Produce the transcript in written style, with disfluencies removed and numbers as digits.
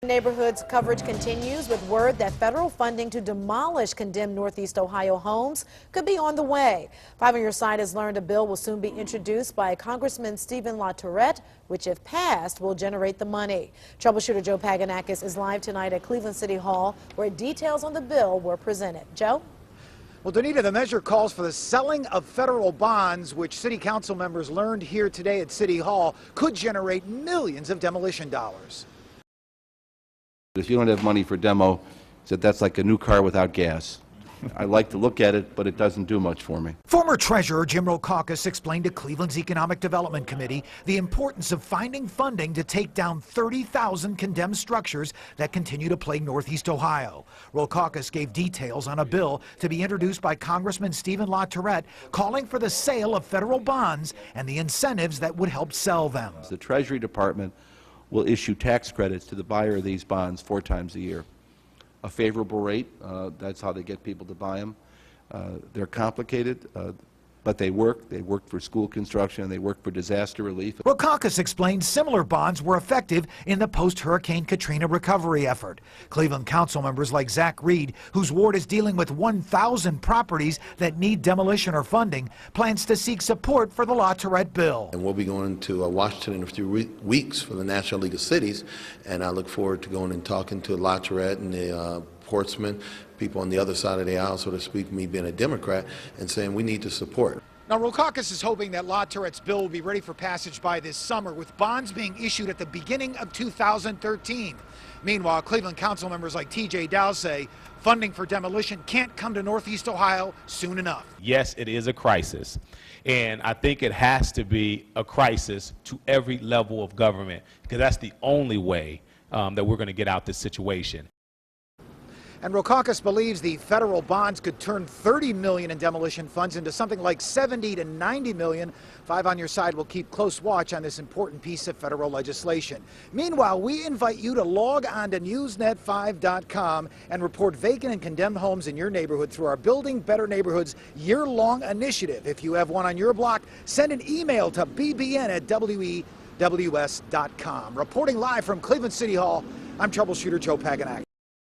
Neighborhoods coverage continues with word that federal funding to demolish condemned Northeast Ohio homes could be on the way. 5 on Your Side has learned a bill will soon be introduced by Congressman Stephen LaTourette, which if passed will generate the money. Troubleshooter Joe Paganakis is live tonight at Cleveland City Hall where details on the bill were presented. Joe? Well, Donita, the measure calls for the selling of federal bonds, which city council members learned here today at City Hall could generate millions of demolition dollars. If you don't have money for demo, that's like a new car without gas. I like to look at it, but it doesn't do much for me. Former Treasurer Jim Rokakis explained to Cleveland's Economic Development Committee the importance of finding funding to take down 30,000 condemned structures that continue to plague Northeast Ohio. Rokakis gave details on a bill to be introduced by Congressman Stephen LaTourette calling for the sale of federal bonds and the incentives that would help sell them. The Treasury Department will issue tax credits to the buyer of these bonds 4 times a year. A favorable rate, that's how they get people to buy them. They're complicated, but they work. They work for school construction and they work for disaster relief. Rokakis explained similar bonds were effective in the post-Hurricane Katrina recovery effort. Cleveland council members like Zach Reed, whose ward is dealing with 1,000 properties that need demolition or funding, plans to seek support for the LaTourette bill. And we'll be going to Washington in a few weeks for the National League of Cities, and I look forward to going and talking to LaTourette and the Portsmouth, people on the other side of the aisle, so to speak, me being a Democrat, and saying we need to support. Now, Rokakis is hoping that LaTourette's bill will be ready for passage by this summer, with bonds being issued at the beginning of 2013. Meanwhile, Cleveland council members like T.J. Dow say funding for demolition can't come to Northeast Ohio soon enough. Yes, it is a crisis, and I think it has to be a crisis to every level of government, because that's the only way that we're going to get out this situation. And Rokakis believes the federal bonds could turn $30 million in demolition funds into something like $70 to $90 million. 5 on Your Side will keep close watch on this important piece of federal legislation. Meanwhile, we invite you to log on to newsnet5.com and report vacant and condemned homes in your neighborhood through our Building Better Neighborhoods year-long initiative. If you have one on your block, send an email to bbn@wews.com. Reporting live from Cleveland City Hall, I'm Troubleshooter Joe Paganakis.